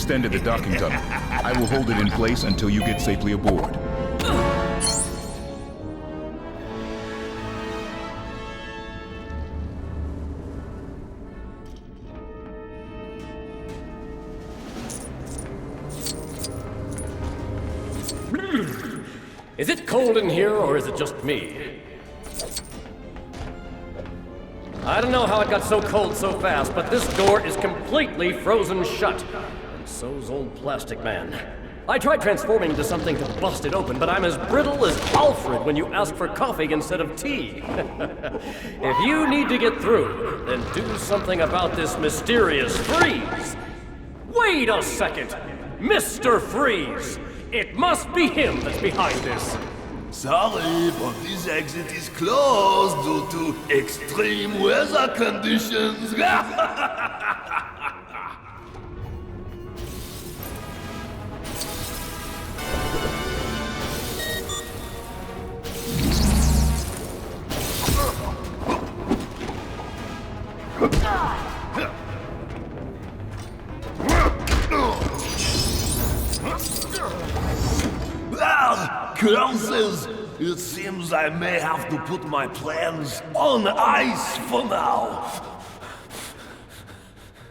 extended the docking tunnel. I will hold it in place until you get safely aboard. Is it cold in here, or is it just me? I don't know how it got so cold so fast, but this door is completely frozen shut. And so's old Plastic Man. I tried transforming into something to bust it open, but I'm as brittle as Alfred when you ask for coffee instead of tea. If you need to get through, then do something about this mysterious freeze. Wait a second! Mr. Freeze! It must be him that's behind this. Sorry, but this exit is closed due to extreme weather conditions. Curses! It seems I may have to put my plans on ice for now.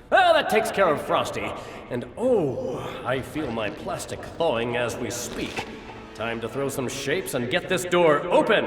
Well, that takes care of Frosty. And oh, I feel my plastic thawing as we speak. Time to throw some shapes and get this door open!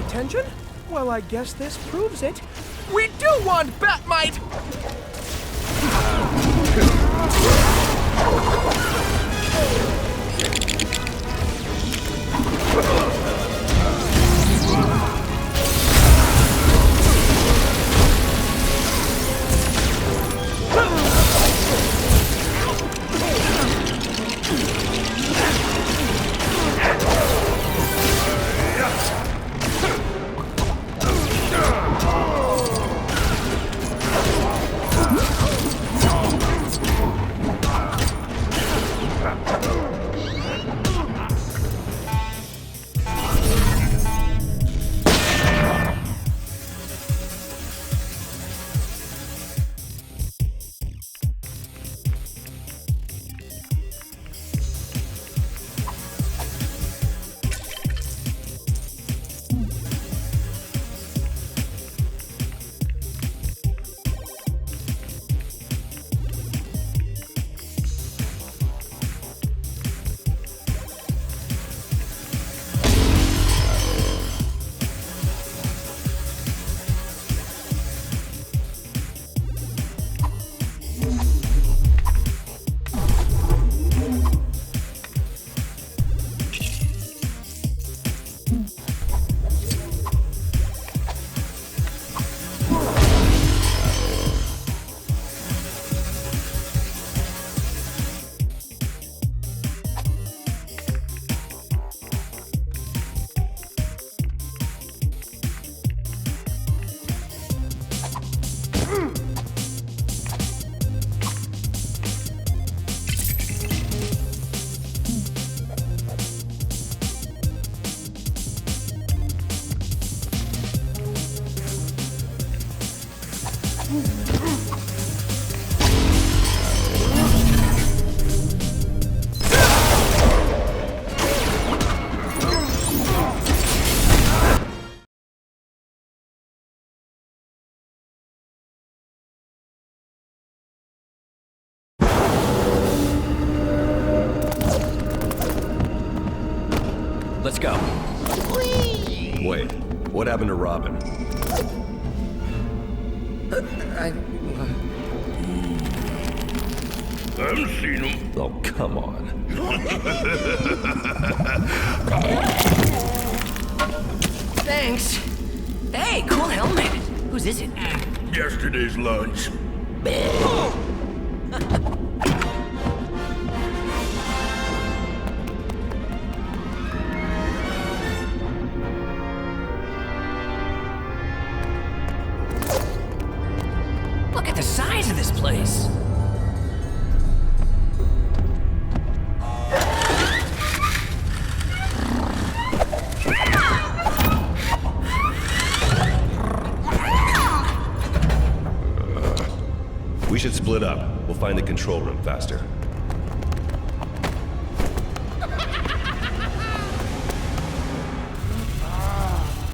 Attention? Well, I guess this proves it. We do want Batmite! Let's go. Wait, what happened to Robin? I've seen him. Oh, come on. Thanks. Hey, cool helmet. Whose is it? Yesterday's lunch. Look at the size of this place. We should split up. We'll find the control room faster.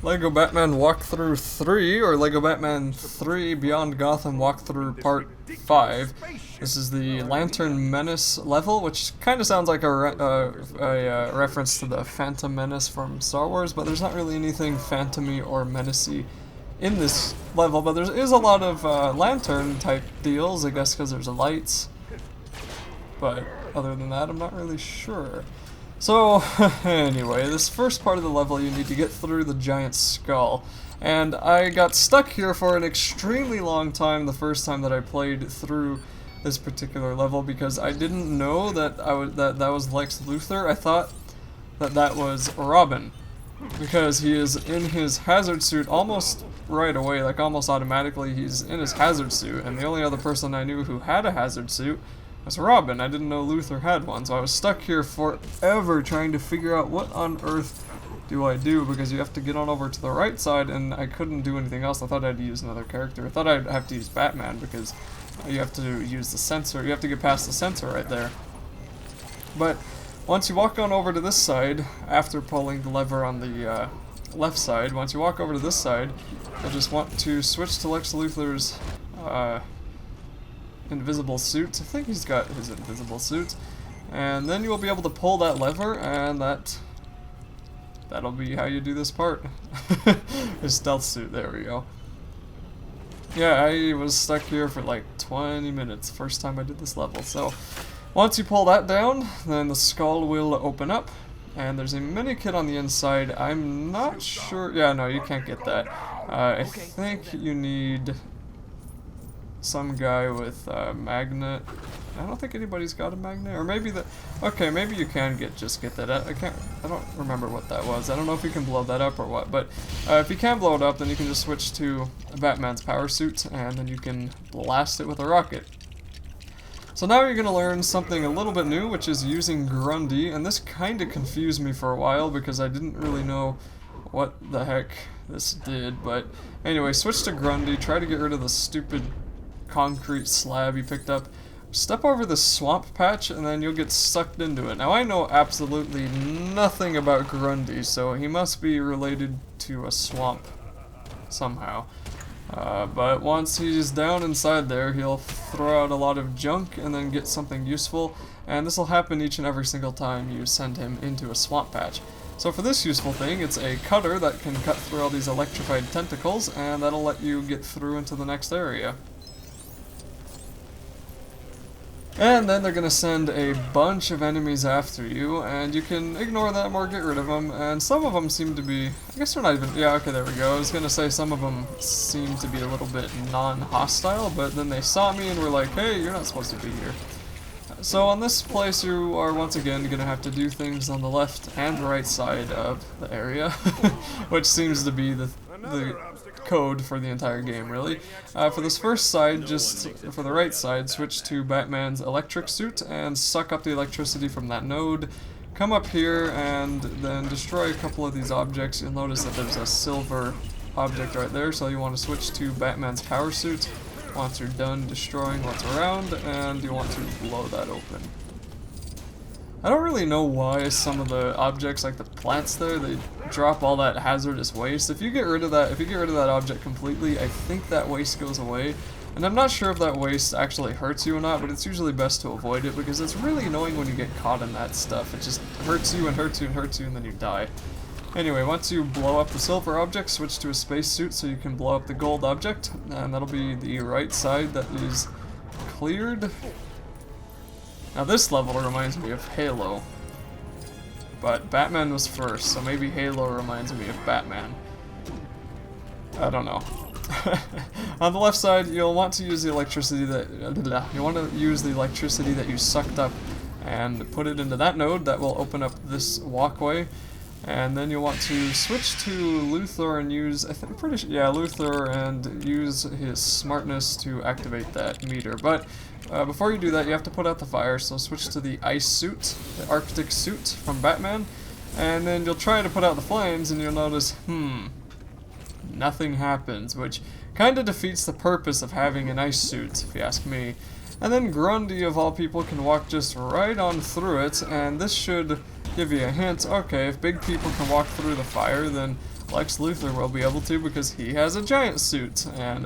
Lego Batman Walkthrough 3, or Lego Batman 3 Beyond Gotham Walkthrough Part 5. This is the Lantern Menace level, which kind of sounds like a reference to the Phantom Menace from Star Wars, but there's not really anything phantomy or menacey in this level, but there is a lot of lantern type deals, I guess because there's lights. But other than that, I'm not really sure. So, anyway, this first part of the level you need to get through the giant skull. And I got stuck here for an extremely long time the first time that I played through this particular level because I didn't know that that was Lex Luthor. I thought that was Robin, because he is in his hazard suit almost right away, like almost automatically he's in his hazard suit, and the only other person I knew who had a hazard suit was Robin. I didn't know Luthor had one, so I was stuck here forever trying to figure out what on earth do I do, because you have to get on over to the right side, and I couldn't do anything else. I thought I'd use another character. I thought I'd have to use Batman, because you have to use the sensor. You have to get past the sensor right there. But once you walk on over to this side, after pulling the lever on the left side, once you walk over to this side, you'll just want to switch to Lex Luthor's invisible suit. I think he's got his invisible suit. And then you will be able to pull that lever, and that'll be how you do this part. His stealth suit, there we go. Yeah, I was stuck here for like 20 minutes first time I did this level. So once you pull that down, then the skull will open up, and there's a mini kit on the inside. I'm not sure. Yeah, no, you can't get that. I think you need some guy with a magnet. I don't think anybody's got a magnet, or maybe okay, maybe you can just get that. I don't remember what that was. I don't know if you can blow that up or what, but if you can blow it up, then you can just switch to Batman's power suit, and then you can blast it with a rocket. So now you're going to learn something a little bit new, which is using Grundy, and this kind of confused me for a while because I didn't really know what the heck this did, but anyway, switch to Grundy, try to get rid of the stupid concrete slab you picked up. Step over the swamp patch and then you'll get sucked into it. Now I know absolutely nothing about Grundy, so he must be related to a swamp somehow. But once he's down inside there, he'll throw out a lot of junk and then get something useful, and this will happen each and every single time you send him into a swamp patch. So for this useful thing, it's a cutter that can cut through all these electrified tentacles, and that'll let you get through into the next area. And then they're going to send a bunch of enemies after you, and you can ignore them or get rid of them, and some of them seem to be, I guess they're not even, yeah, okay, there we go. I was going to say some of them seem to be a little bit non-hostile, but then they saw me and were like, hey, you're not supposed to be here. So on this place, you are once again going to have to do things on the left and right side of the area, which seems to be the code for the entire game, really. For this first side, just for the right side, switch to Batman's electric suit and suck up the electricity from that node. Come up here and then destroy a couple of these objects. You'll notice that there's a silver object right there, so you want to switch to Batman's power suit once you're done destroying what's around, and you want to blow that open. I don't really know why some of the objects, like the plants there, they drop all that hazardous waste. If you get rid of that object completely, I think that waste goes away. And I'm not sure if that waste actually hurts you or not, but it's usually best to avoid it because it's really annoying when you get caught in that stuff. It just hurts you and hurts you and hurts you and then you die. Anyway, once you blow up the silver object, switch to a spacesuit so you can blow up the gold object, and that'll be the right side that is cleared. Now this level reminds me of Halo, but Batman was first, so maybe Halo reminds me of Batman. I don't know. On the left side, you'll want to use the electricity that you sucked up and put it into that node. That will open up this walkway, and then you'll want to switch to Luthor and use Luthor and use his smartness to activate that meter. But before you do that, you have to put out the fire. So switch to the ice suit, the Arctic suit from Batman, and then you'll try to put out the flames, and you'll notice, nothing happens, which kind of defeats the purpose of having an ice suit, if you ask me. And then Grundy, of all people, can walk just right on through it, and this should give you a hint. Okay, if big people can walk through the fire, then Lex Luthor will be able to because he has a giant suit. And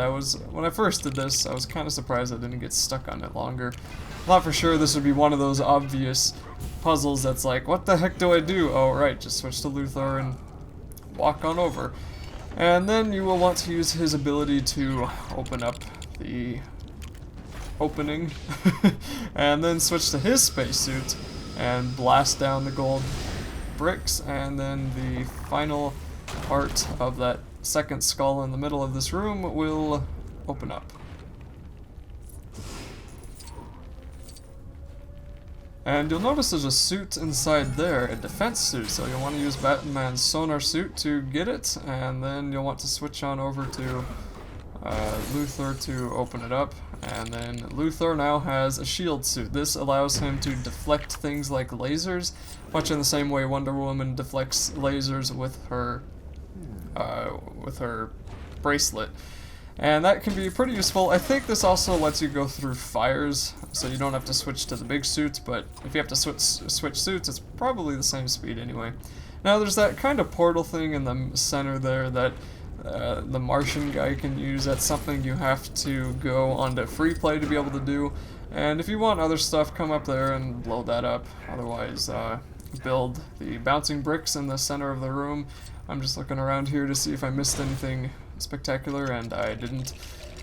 when I first did this, I was kind of surprised I didn't get stuck on it longer. Thought for sure this would be one of those obvious puzzles that's like, what the heck do I do? Oh, right, just switch to Luthor and walk on over. And then you will want to use his ability to open up the opening, and then switch to his spacesuit and blast down the gold bricks, and then the final part of that second skull in the middle of this room will open up. And you'll notice there's a suit inside there, a defense suit, so you'll want to use Batman's sonar suit to get it, and then you'll want to switch on over to Luthor to open it up, and then Luthor now has a shield suit. This allows him to deflect things like lasers, much in the same way Wonder Woman deflects lasers with her bracelet. And that can be pretty useful. I think this also lets you go through fires, so you don't have to switch to the big suits, but if you have to switch suits, it's probably the same speed anyway. Now there's that kind of portal thing in the center there that the Martian guy can use. That's something you have to go onto free play to be able to do. And if you want other stuff, come up there and blow that up. Otherwise, build the bouncing bricks in the center of the room. I'm just looking around here to see if I missed anything spectacular, and I didn't.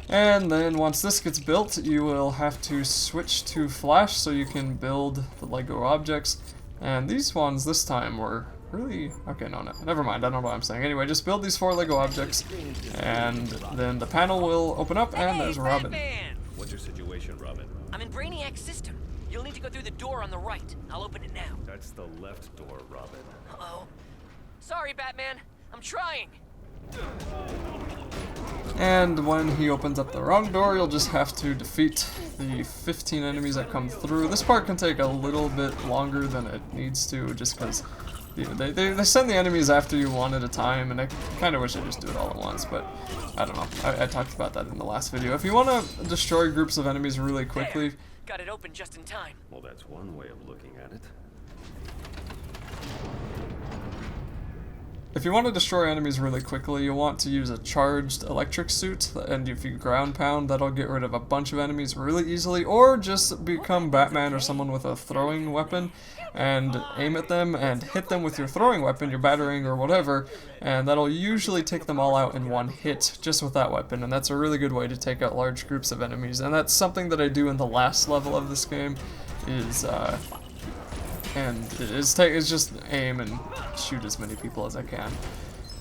And then once this gets built, you will have to switch to Flash so you can build the Lego objects. And these ones this time were really... okay, no, never mind, I don't know what I'm saying. Anyway, just build these 4 Lego objects, and then the panel will open up, and there's Robin. Batman! What's your situation, Robin? I'm in Brainiac's system. You'll need to go through the door on the right. I'll open it now. That's the left door, Robin. Uh-oh. Sorry, Batman. I'm trying. And when he opens up the wrong door, you'll just have to defeat the 15 enemies that come through. This part can take a little bit longer than it needs to, just because they send the enemies after you one at a time, and I kind of wish I just do it all at once, but I don't know. I talked about that in the last video. If you want to destroy groups of enemies really quickly... There. Got it open just in time. Well, that's one way of looking at it. If you want to destroy enemies really quickly, you'll want to use a charged electric suit, and if you ground pound, that'll get rid of a bunch of enemies really easily, or just become Batman or someone with a throwing weapon, and aim at them and hit them with your throwing weapon, your battering or whatever, and that'll usually take them all out in one hit, just with that weapon, and that's a really good way to take out large groups of enemies, and that's something that I do in the last level of this game, is it's just aim and shoot as many people as I can.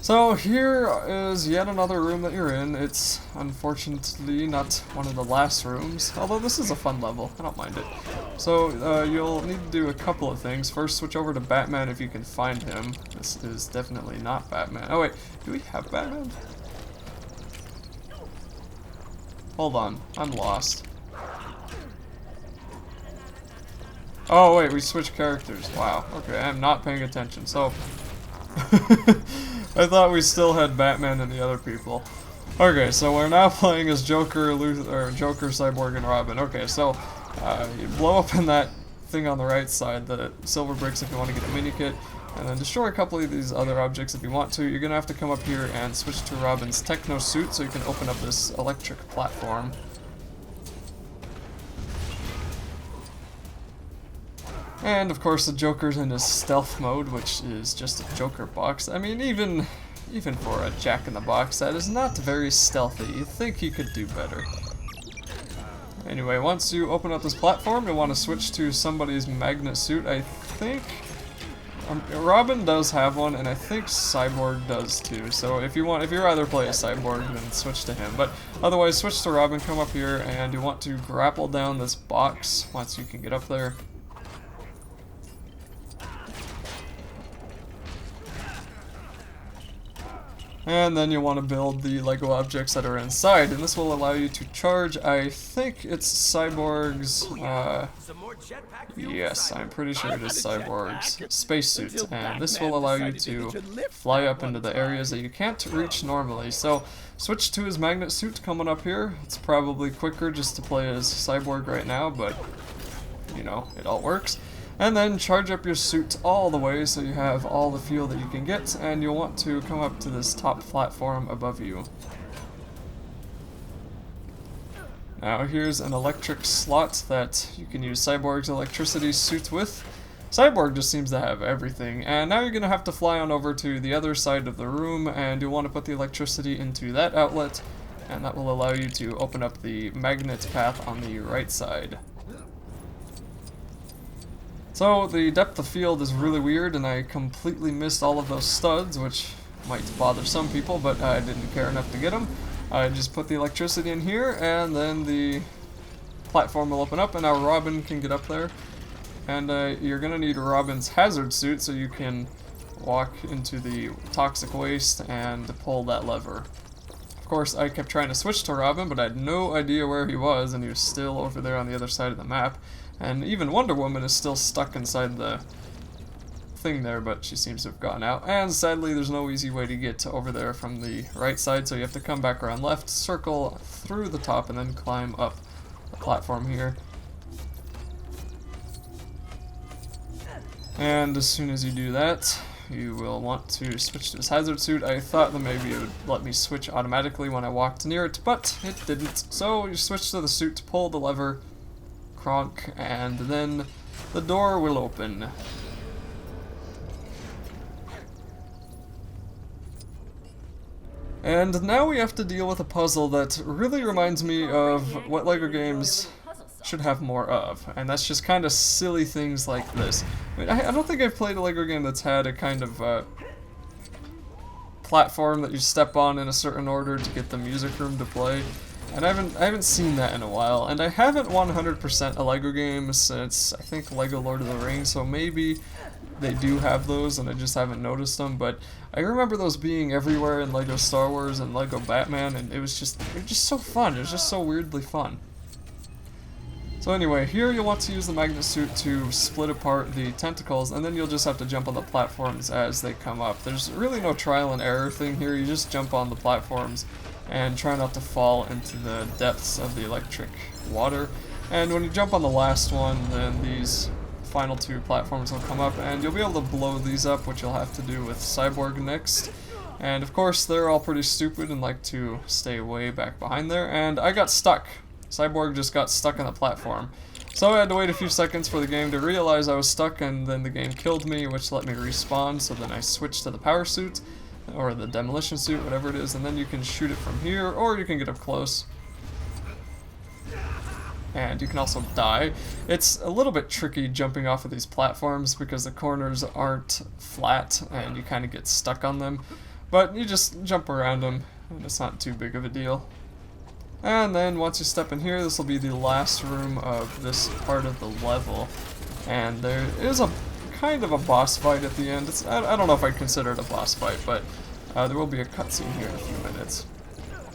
So here is yet another room that you're in. It's unfortunately not one of the last rooms, although this is a fun level. I don't mind it. So you'll need to do a couple of things. First, switch over to Batman if you can find him. This is definitely not Batman. Oh wait, do we have Batman? Hold on, I'm lost. Oh wait, we switched characters. Wow. Okay, I'm not paying attention. So I thought we still had Batman and the other people. Okay, so we're now playing as Joker, Joker, Cyborg, and Robin. Okay, so you blow up in that thing on the right side, the silver bricks if you want to get a mini kit, and then destroy a couple of these other objects if you want to. You're gonna have to come up here and switch to Robin's techno suit so you can open up this electric platform. And of course the Joker's in his stealth mode, which is just a Joker box. I mean, even for a Jack-in-the-Box, that is not very stealthy. You'd think he could do better. Anyway, once you open up this platform, you'll want to switch to somebody's magnet suit. I think Robin does have one, and I think Cyborg does too. So if you rather play a Cyborg, then switch to him. But otherwise, switch to Robin. Come up here, and you want to grapple down this box once you can get up there. And then you want to build the Lego objects that are inside, and this will allow you to charge, I think it's Cyborg's, yes, I'm pretty sure it is Cyborg's spacesuit, and this will allow you to fly up into the areas that you can't reach normally. So switch to his magnet suit coming up here. It's probably quicker just to play as Cyborg right now, but you know, it all works. And then charge up your suit all the way so you have all the fuel that you can get, and you'll want to come up to this top platform above you. Now here's an electric slot that you can use Cyborg's electricity suit with. Cyborg just seems to have everything, and now you're going to have to fly on over to the other side of the room, and you'll want to put the electricity into that outlet, and that will allow you to open up the magnet path on the right side. So the depth of field is really weird, and I completely missed all of those studs, which might bother some people, but I didn't care enough to get them. I just put the electricity in here, and then the platform will open up, and now Robin can get up there. And you're going to need Robin's hazard suit so you can walk into the toxic waste and pull that lever. Of course, I kept trying to switch to Robin, but I had no idea where he was, and he was still over there on the other side of the map. And even Wonder Woman is still stuck inside the thing there, but she seems to have gotten out. And sadly, there's no easy way to get over there from the right side, so you have to come back around left, circle through the top, and then climb up the platform here. And as soon as you do that, you will want to switch to his hazard suit. I thought that maybe it would let me switch automatically when I walked near it, but it didn't. So you switch to the suit, pull the lever, cronk, and then the door will open. And now we have to deal with a puzzle that really reminds me of what LEGO games should have more of, and that's just kind of silly things like this. I mean, I don't think I've played a LEGO game that's had a kind of platform that you step on in a certain order to get the music room to play. And I haven't seen that in a while, and I haven't 100% a LEGO game since, I think, LEGO Lord of the Rings, so maybe they do have those and I just haven't noticed them, but I remember those being everywhere in LEGO Star Wars and LEGO Batman, and it was just so fun. It was just so weirdly fun. So anyway, here you'll want to use the magnet suit to split apart the tentacles, and then you'll just have to jump on the platforms as they come up. There's really no trial and error thing here. You just jump on the platforms and try not to fall into the depths of the electric water. And when you jump on the last one, then these final two platforms will come up, and you'll be able to blow these up, which you'll have to do with Cyborg next. And of course, they're all pretty stupid and like to stay way back behind there, and I got stuck. Cyborg just got stuck on the platform. So I had to wait a few seconds for the game to realize I was stuck, and then the game killed me, which let me respawn, so then I switched to the power suit, or the demolition suit, whatever it is, and then you can shoot it from here, or you can get up close. And you can also die. It's a little bit tricky jumping off of these platforms because the corners aren't flat and you kind of get stuck on them, but you just jump around them and it's not too big of a deal. And then once you step in here, this will be the last room of this part of the level, and there is a kind of a boss fight at the end. I don't know if I'd consider it a boss fight, but there will be a cutscene here in a few minutes.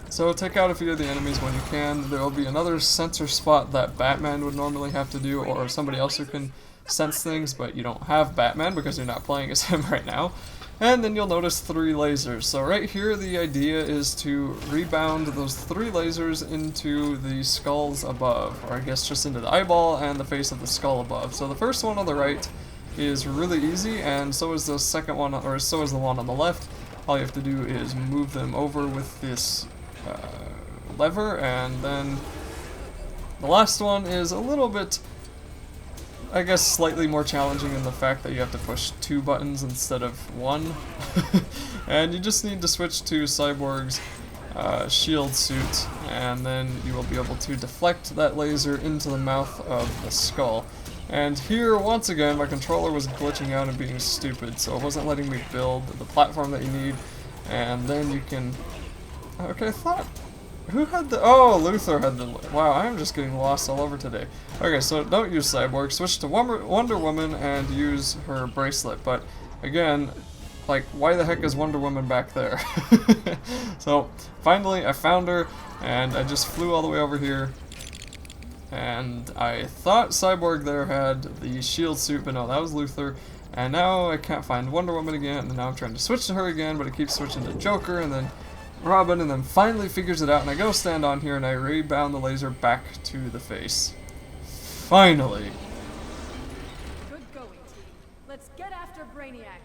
So take out a few of the enemies when you can. There will be another sensor spot that Batman would normally have to do, or somebody else who can sense things, but you don't have Batman because you're not playing as him right now. And then you'll notice 3 lasers. So right here, the idea is to rebound those 3 lasers into the skulls above, or I guess just into the eyeball and the face of the skull above. So the first one on the right is really easy, and so is the second one, or so is the one on the left. All you have to do is move them over with this lever, and then the last one is a little bit, I guess, slightly more challenging in the fact that you have to push 2 buttons instead of 1. And you just need to switch to Cyborg's shield suit, and then you will be able to deflect that laser into the mouth of the skull. And here, once again, my controller was glitching out and being stupid, so it wasn't letting me build the platform that you need. And then you can... Okay, I thought... Who had the... Oh, Luther had the... Wow, I'm just getting lost all over today. Okay, so don't use Cyborg. Switch to Wonder Woman and use her bracelet. But, again, like, why the heck is Wonder Woman back there? So, finally, I found her, and I just flew all the way over here. And I thought Cyborg there had the shield suit, but no, that was Luther. And now I can't find Wonder Woman again, and now I'm trying to switch to her again, but it keeps switching to Joker, and then Robin, and then finally figures it out, and I go stand on here, and I rebound the laser back to the face. Finally! Good going, team. Let's get after Brainiac.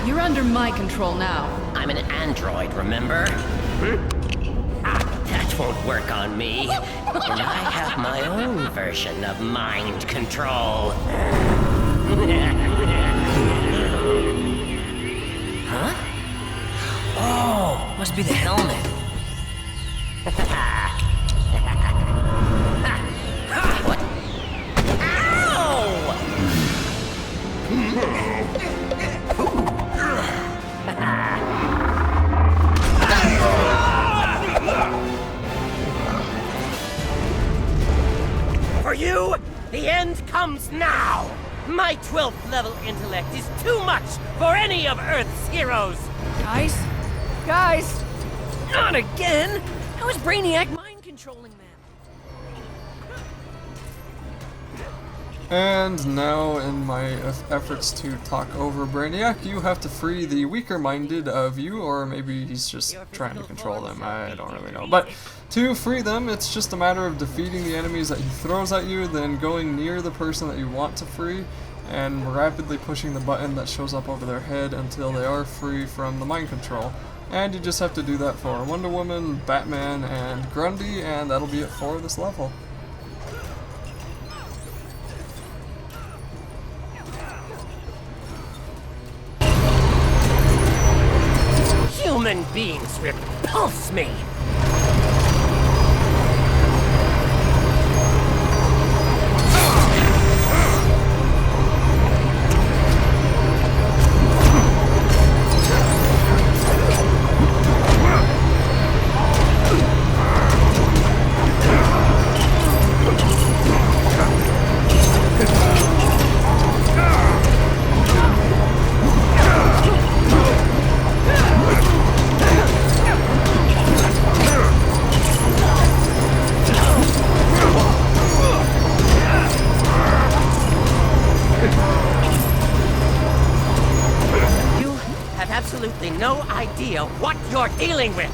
You're under my control now. I'm an android, remember? That won't work on me. And I have my own version of mind control. Huh? Oh, must be the helmet. What? Ow! For you, the end comes now! My 12th level intellect is too much for any of Earth's heroes! Guys? Guys! Not again! How is Brainiac mind controlling them? And now, in my efforts to talk over Brainiac, you have to free the weaker-minded of you, or maybe he's just trying to control them, I don't really know. But to free them, it's just a matter of defeating the enemies that he throws at you, then going near the person that you want to free, and rapidly pushing the button that shows up over their head until they are free from the mind control. And you just have to do that for Wonder Woman, Batman, and Grundy, and that'll be it for this level. Human beings repulse me! Absolutely no idea what you're dealing with!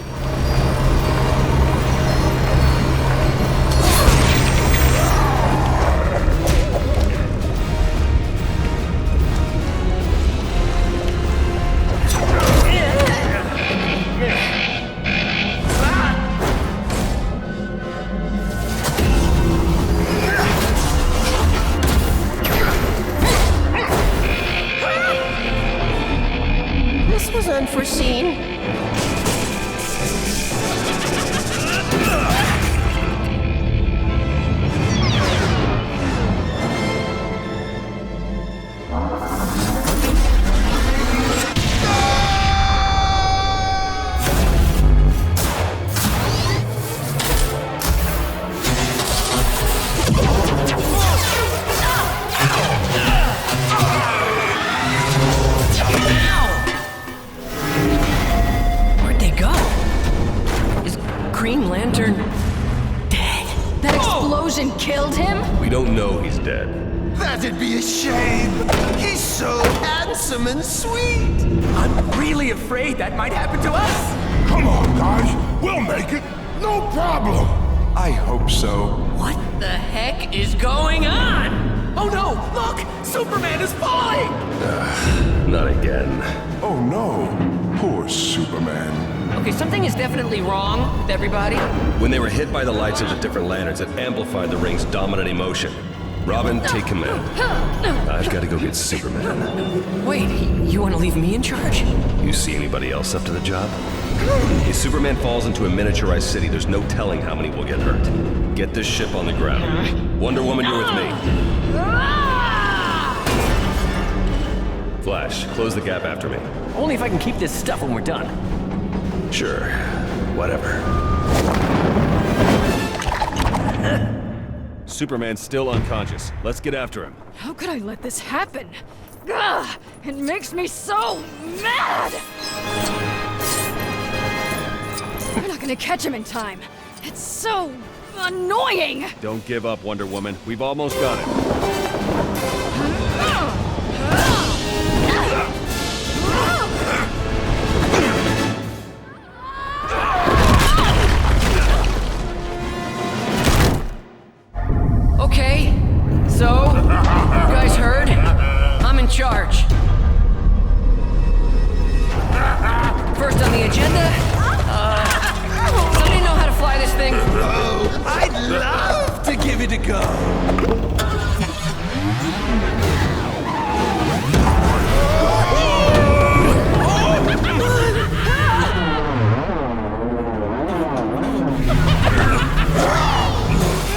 This was unforeseen. explosion killed him? We don't know he's dead. That'd be a shame. He's so handsome and sweet. I'm really afraid that might happen to us. Come on, guys. We'll make it. No problem. I hope so. What the heck is going on? Oh no, look! Superman is falling! Not again. Oh no. Poor Superman. Okay, something is definitely wrong with everybody. When they were hit by the lights of the different lanterns, it amplified the ring's dominant emotion. Robin, take command. I've got to go get Superman. Wait, you want to leave me in charge? You see anybody else up to the job? If Superman falls into a miniaturized city, there's no telling how many will get hurt. Get this ship on the ground. Wonder Woman, you're with me. Flash, close the gap after me. Only if I can keep this stuff when we're done. Sure. Whatever. Superman's still unconscious. Let's get after him. How could I let this happen? Ugh, it makes me so mad! We're not gonna catch him in time. It's so annoying! Don't give up, Wonder Woman. We've almost got him. Okay, so, you guys heard? I'm in charge. First on the agenda, somebody know how to fly this thing? Oh, I'd love to give it a go.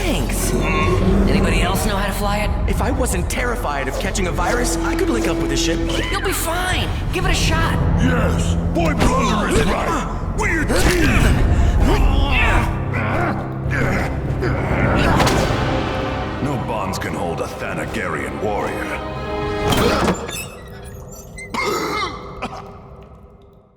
Thanks. Anybody else know how to fly it? If I wasn't terrified of catching a virus, I could link up with the ship. You'll be fine. Give it a shot. Yes. Boy Blunder is right. We're a team. No bonds can hold a Thanagarian warrior.